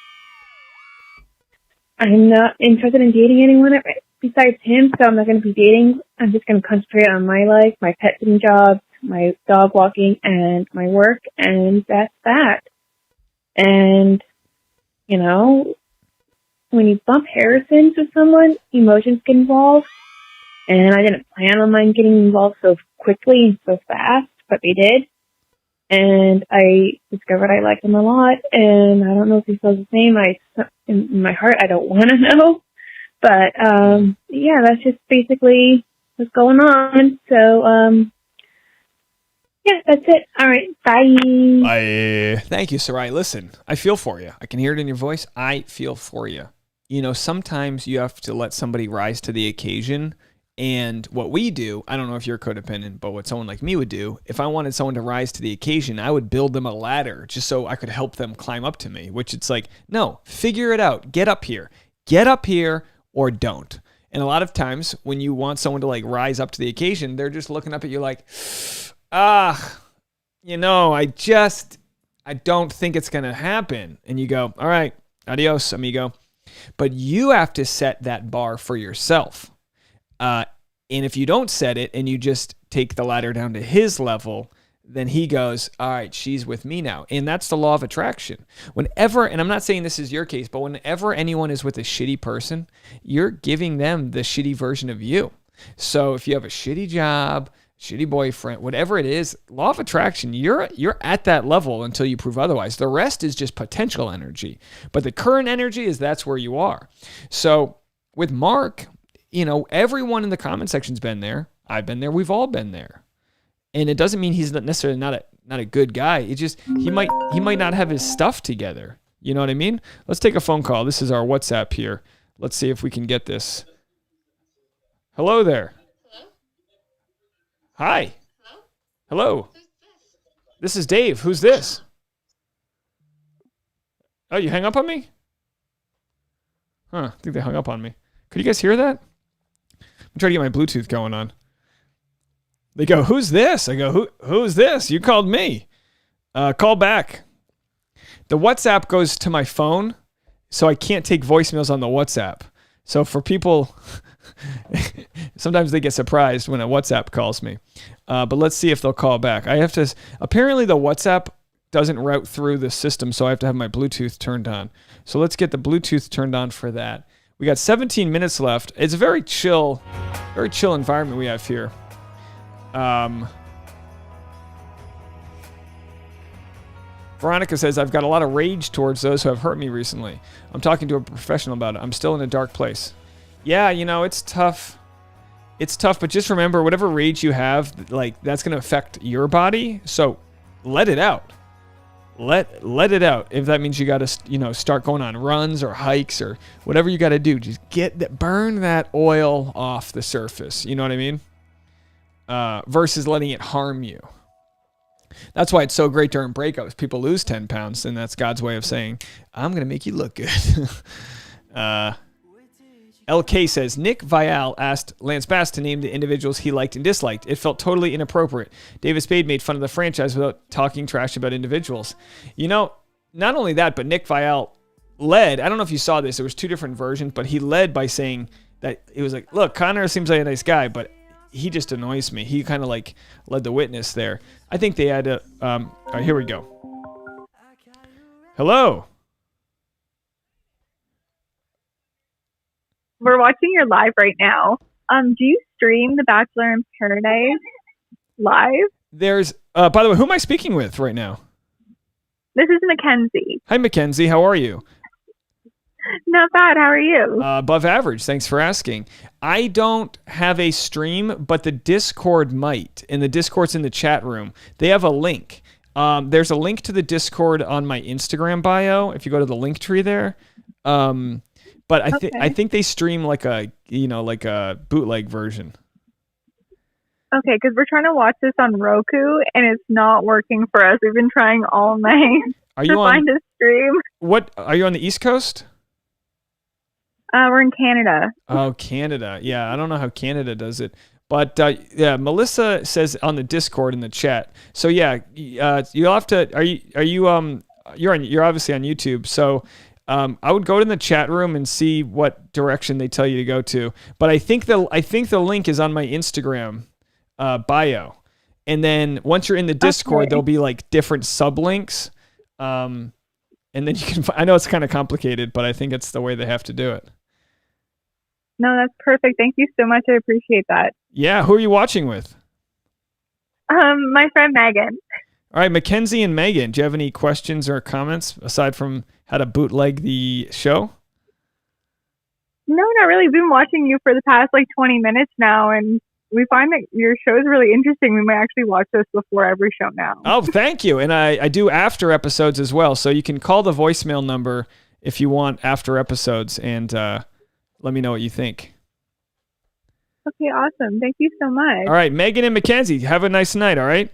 Speaker 5: not interested in dating anyone besides him, so I'm not going to be dating. I'm just going to concentrate on my life, my pet sitting job, my dog walking, and my work, and that's that. And, when you bump Harrison's with someone, emotions get involved, and I didn't plan on mine getting involved so quickly and so fast, but they did. And I discovered I like him a lot, and I don't know if he feels the same. In my heart, I don't want to know. But, yeah, that's just basically what's going on. So, yeah, that's it. All right. Bye.
Speaker 3: Bye. Thank you, Sarai. Listen, I feel for you. I can hear it in your voice. I feel for you. Sometimes you have to let somebody rise to the occasion. And what we do, I don't know if you're codependent, but what someone like me would do, if I wanted someone to rise to the occasion, I would build them a ladder just so I could help them climb up to me, which it's like, no, figure it out. Get up here or don't. And a lot of times when you want someone to like rise up to the occasion, they're just looking up at you like, I don't think it's going to happen. And you go, all right, adios, amigo. But you have to set that bar for yourself. And if you don't set it and you just take the ladder down to his level, then he goes, all right, she's with me now. And that's the law of attraction. Whenever, and I'm not saying this is your case, but whenever anyone is with a shitty person, you're giving them the shitty version of you. So if you have a shitty job, shitty boyfriend, whatever it is, law of attraction, you're at that level until you prove otherwise. The rest is just potential energy. But the current energy is that's where you are. So with Mark, everyone in the comment section's been there. I've been there. We've all been there. And it doesn't mean he's not necessarily not a good guy. It just he might not have his stuff together. You know what I mean? Let's take a phone call. This is our WhatsApp here. Let's see if we can get this. Hello there.
Speaker 6: Hello?
Speaker 3: Hi.
Speaker 6: Hello?
Speaker 3: Hello.
Speaker 6: Who's this?
Speaker 3: This is Dave. Who's this? Oh, you hung up on me? Huh. I think they hung up on me. Could you guys hear that? I'm trying to get my Bluetooth going on. They go, who's this? I go, who's this? You called me. Call back. The WhatsApp goes to my phone, so I can't take voicemails on the WhatsApp. So for people, sometimes they get surprised when a WhatsApp calls me. But let's see if they'll call back. I have to, apparently the WhatsApp doesn't route through the system, so I have to have my Bluetooth turned on. So let's get the Bluetooth turned on for that. We got 17 minutes left. It's a very chill environment we have here. Veronica says, I've got a lot of rage towards those who have hurt me recently. I'm talking to a professional about it. I'm still in a dark place. Yeah, you know, it's tough. It's tough, but just remember, whatever rage you have, like, that's going to affect your body. So let it out. Let it out. If that means you got to, you know, start going on runs or hikes or whatever you got to do, just burn that oil off the surface. You know what I mean? Versus letting it harm you. That's why it's so great during breakups. People lose 10 pounds, and that's God's way of saying, I'm going to make you look good. LK says, Nick Vial asked Lance Bass to name the individuals he liked and disliked. It felt totally inappropriate. David Spade made fun of the franchise without talking trash about individuals. You know, not only that, but Nick Vial led. I don't know if you saw this. There was two different versions, but he led by saying that it was like, look, Connor seems like a nice guy, but he just annoys me. He kind of like led the witness there. I think they had to, all right, here we go. Hello.
Speaker 6: We're watching your live right now. Do you stream The Bachelor in Paradise live?
Speaker 3: There's, by the way, who am I speaking with right now?
Speaker 6: This is Mackenzie.
Speaker 3: Hi, Mackenzie. How are you?
Speaker 6: Not bad. How are you?
Speaker 3: Above average. Thanks for asking. I don't have a stream, but the Discord might. And the Discord's in the chat room. They have a link. There's a link to the Discord on my Instagram bio. If you go to the link tree there. But I think they stream like a bootleg version.
Speaker 6: Okay, because we're trying to watch this on Roku, and it's not working for us. We've been trying all night find a stream.
Speaker 3: What are you on the East Coast?
Speaker 6: We're in Canada.
Speaker 3: Oh, Canada. Yeah, I don't know how Canada does it. But yeah, Melissa says on the Discord in the chat. So yeah, you'll have to. You're obviously on YouTube. So I would go in the chat room and see what direction they tell you to go to. But I think the link is on my Instagram bio. And then once you're in the Discord, there'll be like different sublinks. And then you can. I know it's kind of complicated, but I think it's the way they have to do it.
Speaker 6: No, that's perfect. Thank you so much. I appreciate that.
Speaker 3: Yeah, who are you watching with?
Speaker 6: My friend Megan.
Speaker 3: All right, Mackenzie and Megan, do you have any questions or comments aside from how to bootleg the show?
Speaker 6: No, not really. We've been watching you for the past 20 minutes now, and we find that your show is really interesting. We might actually watch this before every show now.
Speaker 3: Oh, thank you. And I do after episodes as well, so you can call the voicemail number if you want after episodes, and let me know what you think.
Speaker 6: Okay, awesome. Thank you so much.
Speaker 3: All right, Megan and Mackenzie, have a nice night, all right?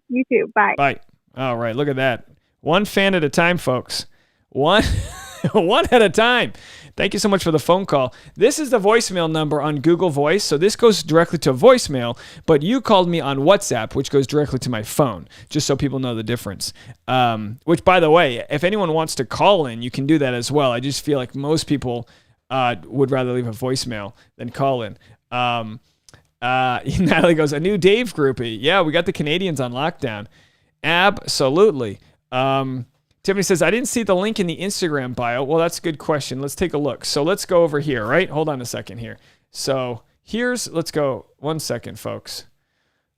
Speaker 6: You too. Bye.
Speaker 3: Bye. All right, look at that. One fan at a time, folks. One at a time. Thank you so much for the phone call. This is the voicemail number on Google Voice, so this goes directly to voicemail, but you called me on WhatsApp, which goes directly to my phone, just so people know the difference. Which, by the way, if anyone wants to call in, you can do that as well. I just feel like most people would rather leave a voicemail than call in. Natalie goes, a new Dave groupie. Yeah, we got the Canadians on lockdown. Absolutely. Tiffany says, I didn't see the link in the Instagram bio. Well, that's a good question. Let's take a look. So let's go over here, right? Hold on a second here. So let's go 1 second, folks.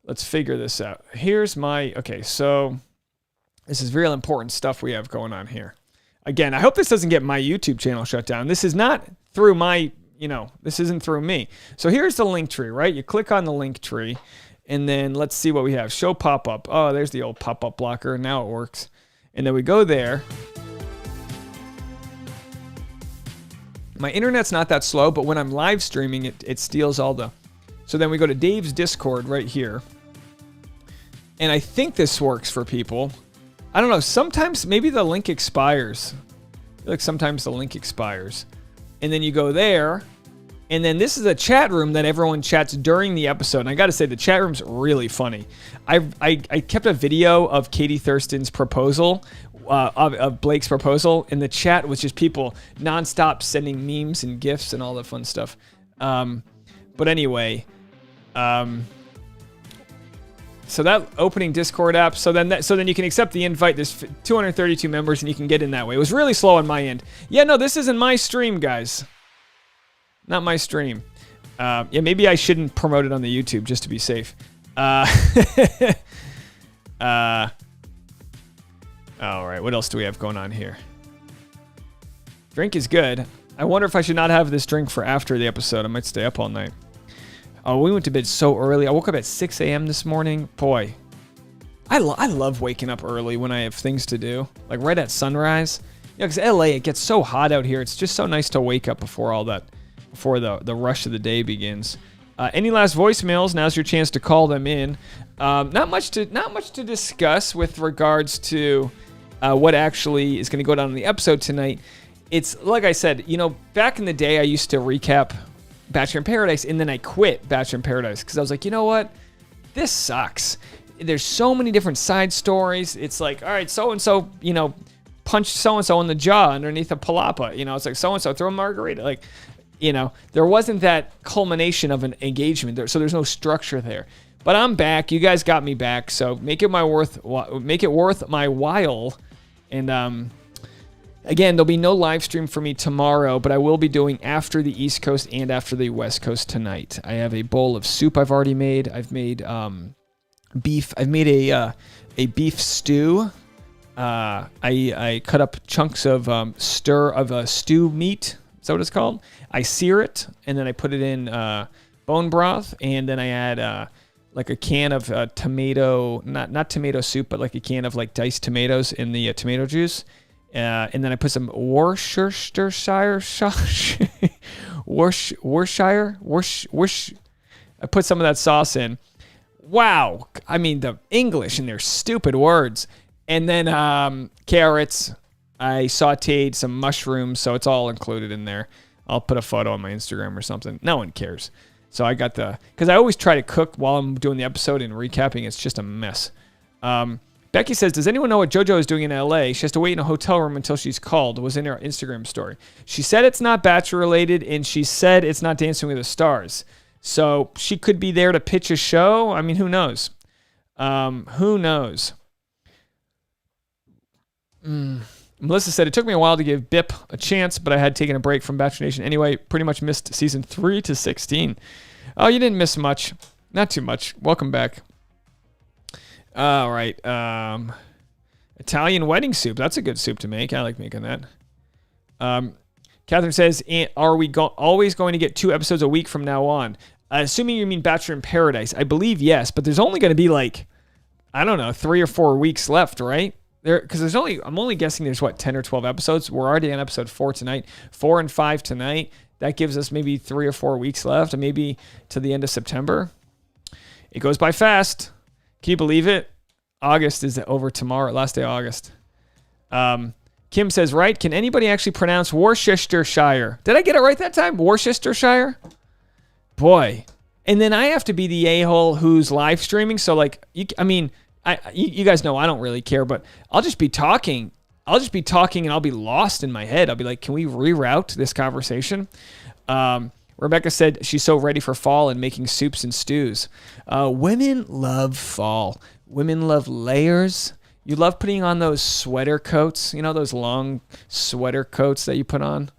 Speaker 3: Let's figure this out. Okay, so this is real important stuff we have going on here. Again, I hope this doesn't get my YouTube channel shut down. This is not through this isn't through me. So here's the link tree, right? You click on the link tree, and then let's see what we have. Show pop-up. Oh, there's the old pop-up blocker. Now it works. And then we go there. My internet's not that slow, but when I'm live streaming, it steals all the... So then we go to Dave's Discord right here. And I think this works for people. I don't know. Sometimes maybe the link expires. I feel like sometimes the link expires. And then you go there, And then this is a chat room that everyone chats during the episode. And I got to say, the chat room's really funny. I kept a video of Katie Thurston's proposal, of Blake's proposal, and the chat was just people nonstop sending memes and GIFs and all that fun stuff. But anyway, so that opening Discord app, so then you can accept the invite. There's 232 members, and you can get in that way. It was really slow on my end. Yeah, no, this isn't my stream, guys. Not my stream. Yeah, maybe I shouldn't promote it on the YouTube just to be safe. All right, what else do we have going on here? Drink is good. I wonder if I should not have this drink for after the episode. I might stay up all night. Oh, we went to bed so early. I woke up at 6 a.m. this morning. Boy, I love waking up early when I have things to do. Like right at sunrise. Yeah, because LA, it gets so hot out here. It's just so nice to wake up before all that, before the rush of the day begins. Any last voicemails? Now's your chance to call them in. Not much to discuss with regards to what actually is going to go down in the episode tonight. It's like I said, back in the day, I used to recap Bachelor in Paradise, and then I quit Bachelor in Paradise because I was like, you know what? This sucks. There's so many different side stories. It's like, all right, so-and-so, punched so-and-so in the jaw underneath a palapa. It's like so-and-so throw a margarita. Like, there wasn't that culmination of an engagement there, so there's no structure there. But I'm back. You guys got me back, so make it worth my while. And again, there'll be no live stream for me tomorrow, but I will be doing after the East Coast and after the West Coast tonight. I have a bowl of soup I've already made. I've made beef. I've made a beef stew. I cut up chunks of stew meat. Is that what it's called? I sear it, and then I put it in bone broth, and then I add like a can of tomato, not tomato soup, but like a can of like diced tomatoes in the tomato juice. And then I put some Worcestershire. I put some of that sauce in. Wow. I mean, the English and their stupid words. And then carrots. I sauteed some mushrooms, so it's all included in there. I'll put a photo on my Instagram or something. No one cares. So I got because I always try to cook while I'm doing the episode and recapping. It's just a mess. Becky says, does anyone know what JoJo is doing in LA? She has to wait in a hotel room until she's called. It was in her Instagram story. She said it's not Bachelor related, and she said it's not Dancing with the Stars. So she could be there to pitch a show. I mean, who knows? Who knows? Melissa said, it took me a while to give Bip a chance, but I had taken a break from Bachelor Nation anyway. Pretty much missed season 3 to 16. Oh, you didn't miss much. Not too much. Welcome back. All right. Italian wedding soup. That's a good soup to make. I like making that. Catherine says, are we always going to get 2 episodes a week from now on? Assuming you mean Bachelor in Paradise. I believe yes, but there's only going to be like, I don't know, 3 or 4 weeks left, right? Because I'm only guessing there's 10 or 12 episodes. We're already on episode 4 tonight, 4 and 5 tonight. That gives us maybe 3 or 4 weeks left, and maybe to the end of September. It goes by fast. Can you believe it? August is over tomorrow, last day of August. Kim says, right, can anybody actually pronounce Worcestershire? Did I get it right that time? Worcestershire? Boy. And then I have to be the a-hole who's live streaming, so like, you guys know I don't really care, but I'll just be talking. And I'll be lost in my head. I'll be like, can we reroute this conversation? Rebecca said she's so ready for fall and making soups and stews. Women love fall. Women love layers. You love putting on those sweater coats. Those long sweater coats that you put on?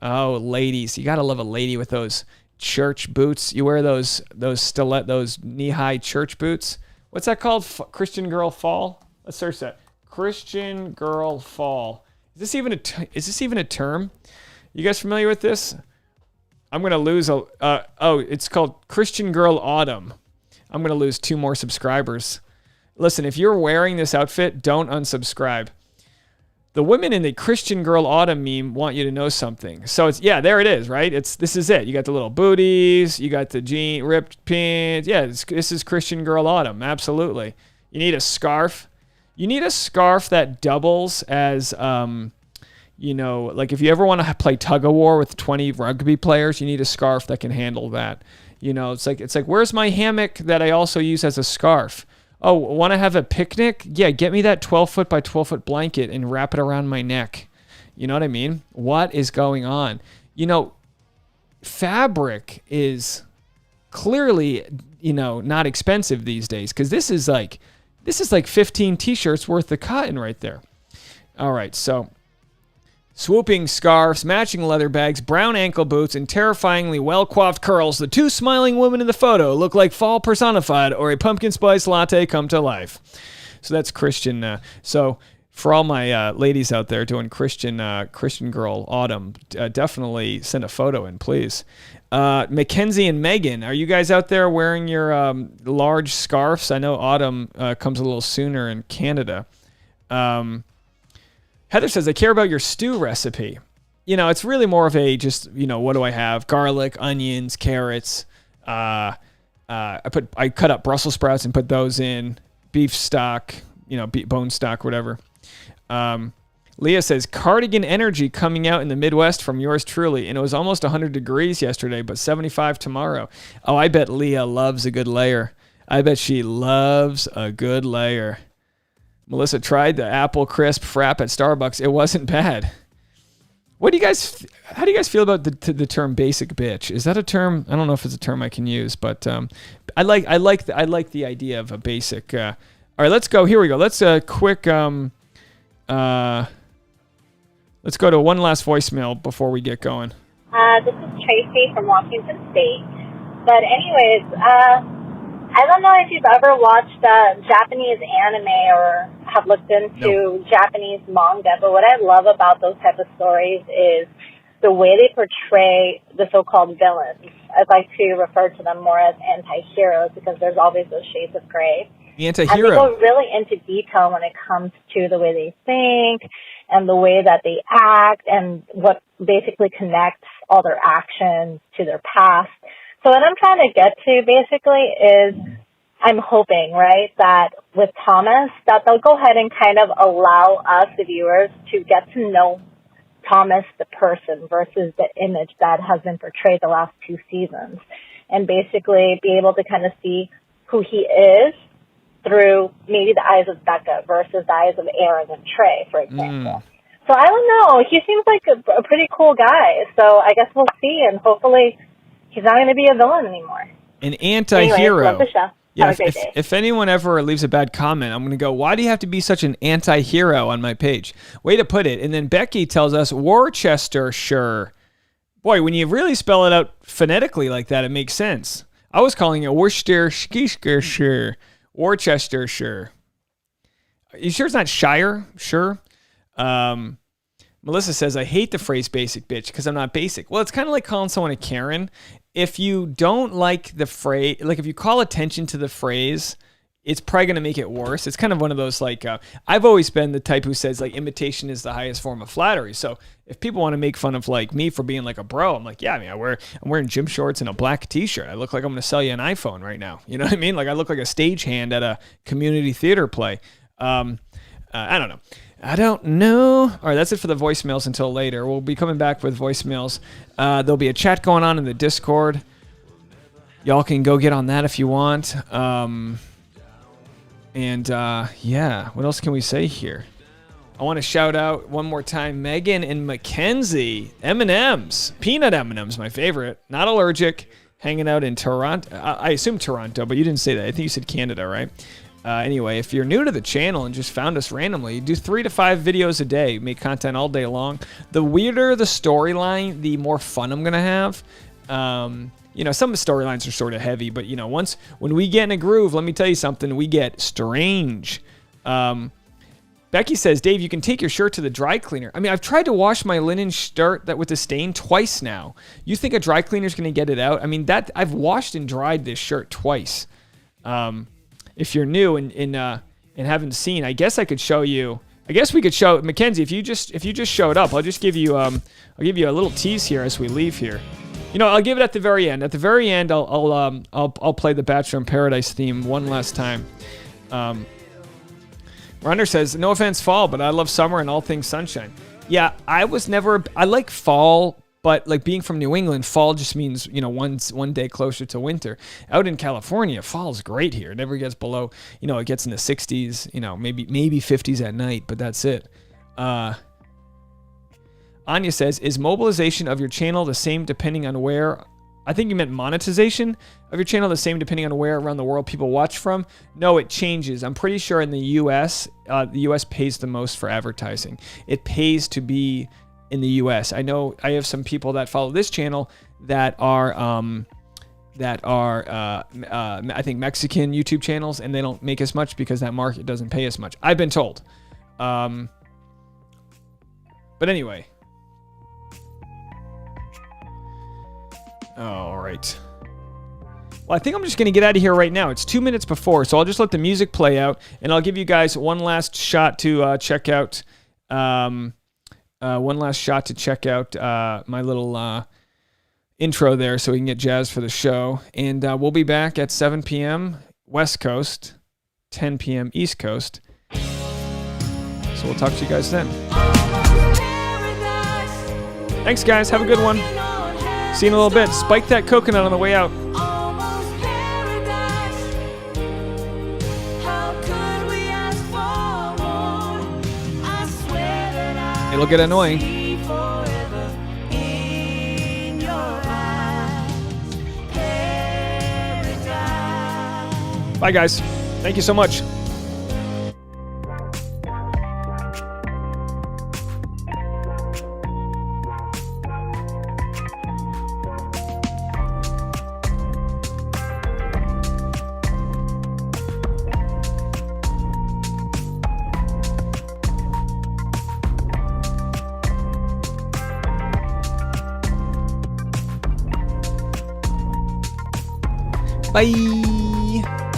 Speaker 3: Oh, ladies. You got to love a lady with those church boots. You wear those knee-high church boots. What's that called? Christian Girl Fall? Let's search that. Christian Girl Fall. Is this even a term? You guys familiar with this? I'm going to lose it's called Christian Girl Autumn. I'm going to lose 2 more subscribers. Listen, if you're wearing this outfit, don't unsubscribe. The women in the Christian Girl Autumn meme want you to know something. So there it is, right? This is it. You got the little booties, you got the ripped pants. Yeah, this is Christian Girl Autumn, absolutely. You need a scarf. You need a scarf that doubles as you know, like if you ever want to play tug of war with 20 rugby players, you need a scarf that can handle that. You know, it's like where's my hammock that I also use as a scarf? Oh, want to have a picnic? Yeah, get me that 12-foot by 12-foot blanket and wrap it around my neck. You know what I mean? What is going on? You know, fabric is clearly, you know, not expensive these days, because this is like 15 t-shirts worth of cotton right there. All right, so swooping scarves, matching leather bags, brown ankle boots, and terrifyingly well-coiffed curls, the two smiling women in the photo look like fall personified or a pumpkin spice latte come to life. So that's Christian. So for all my ladies out there doing Christian girl autumn, definitely send a photo in, please. Mackenzie and Megan, are you guys out there wearing your large scarves? I know autumn comes a little sooner in Canada. Heather says, I care about your stew recipe. You know, it's really more of a just, you know, what do I have? Garlic, onions, carrots. I cut up Brussels sprouts and put those in. Beef stock, you know, bone stock, whatever. Leah says, cardigan energy coming out in the Midwest from yours truly. And it was almost 100 degrees yesterday, but 75 tomorrow. Oh, I bet Leah loves a good layer. I bet she loves a good layer. Melissa tried the apple crisp frap at Starbucks. It wasn't bad. How do you guys feel about the term basic bitch? Is that a term? I don't know if it's a term I can use, but I like the idea of a basic. All right, let's go. Here we go. Let's quick. Let's go to one last voicemail before we get going.
Speaker 7: This is Tracy from Washington State. But anyways, I don't know if you've ever watched Japanese anime or have looked into Japanese manga, but what I love about those type of stories is the way they portray the so-called villains. I'd like to refer to them more as anti-heroes because there's always those shades of gray.
Speaker 3: Anti-hero.
Speaker 7: And they go really into detail when it comes to the way they think and the way that they act and what basically connects all their actions to their past. So what I'm trying to get to basically is I'm hoping, right, that with Thomas, that they'll go ahead and kind of allow us, the viewers, to get to know Thomas, the person, versus the image that has been portrayed the last 2 seasons. And basically be able to kind of see who he is through maybe the eyes of Becca versus the eyes of Aaron and Trey, for example. So I don't know. He seems like a pretty cool guy. So I guess we'll see, and hopefully he's not going to be a villain anymore.
Speaker 3: An anti-hero.
Speaker 7: Anyway, love the show.
Speaker 3: Yeah,
Speaker 7: Have a great day.
Speaker 3: if anyone ever leaves a bad comment, I'm going to go, why do you have to be such an anti-hero on my page? Way to put it. And then Becky tells us, Worcestershire. Boy, when you really spell it out phonetically like that, it makes sense. I was calling it Worcestershire. Worcestershire. Are you sure it's not Shire? Sure. Melissa says, I hate the phrase basic bitch because I'm not basic. Well, it's kind of like calling someone a Karen. If you don't like the phrase, like if you call attention to the phrase, it's probably going to make it worse. It's kind of one of those like, I've always been the type who says like imitation is the highest form of flattery. So if people want to make fun of like me for being like a bro, I'm like, yeah, I mean, I'm wearing gym shorts and a black t-shirt. I look like I'm going to sell you an iPhone right now. You know what I mean? Like I look like a stagehand at a community theater play. I don't know. All right, that's it for the voicemails until later. We'll be coming back with voicemails. There'll be a chat going on in the Discord. Y'all can go get on that if you want. Yeah, what else can we say here? I want to shout out one more time Megan and Mackenzie. M&M's. Peanut M&M's, my favorite. Not allergic. Hanging out in Toronto. I assume Toronto, but you didn't say that. I think you said Canada, right? Anyway, if you're new to the channel and just found us randomly, do 3 to 5 videos a day, make content all day long. The weirder the storyline, the more fun I'm going to have. You know, some storylines are sort of heavy, but, you know, when we get in a groove, let me tell you something, we get strange. Becky says, Dave, you can take your shirt to the dry cleaner. I mean, I've tried to wash my linen shirt with the stain twice now. You think a dry cleaner's going to get it out? I mean, I've washed and dried this shirt twice. If you're new and haven't seen, I guess I could show you. I guess we could show Mackenzie if you just showed up. I'll just give you a little tease here as we leave here. You know, I'll give it at the very end. At the very end, I'll play the Bachelor in Paradise theme one last time. Runner says, no offense, fall, but I love summer and all things sunshine. Yeah, I like fall, but like being from New England, fall just means, you know, one day closer to winter. Out in California, fall's great here. It never gets below, you know, it gets in the 60s, you know, maybe 50s at night, but that's it. Anya says, is mobilization of your channel the same depending on where? I think you meant monetization of your channel the same depending on where around the world people watch from. No, it changes. I'm pretty sure in the U.S., the U.S. pays the most for advertising. It pays to be in the U.S. I know I have some people that follow this channel that are I think Mexican YouTube channels, and they don't make as much because that market doesn't pay as much. I've been told. But anyway. All right. Well, I think I'm just going to get out of here right now. It's 2 minutes before, so I'll just let the music play out, and I'll give you guys one last shot to check out my little intro there so we can get jazzed for the show. And we'll be back at 7 p.m. West Coast, 10 p.m. East Coast. So we'll talk to you guys then. Thanks, guys. Have a good one. See you in a little bit. Spike that coconut on the way out. It'll get annoying. Bye, guys. Thank you so much. Bye.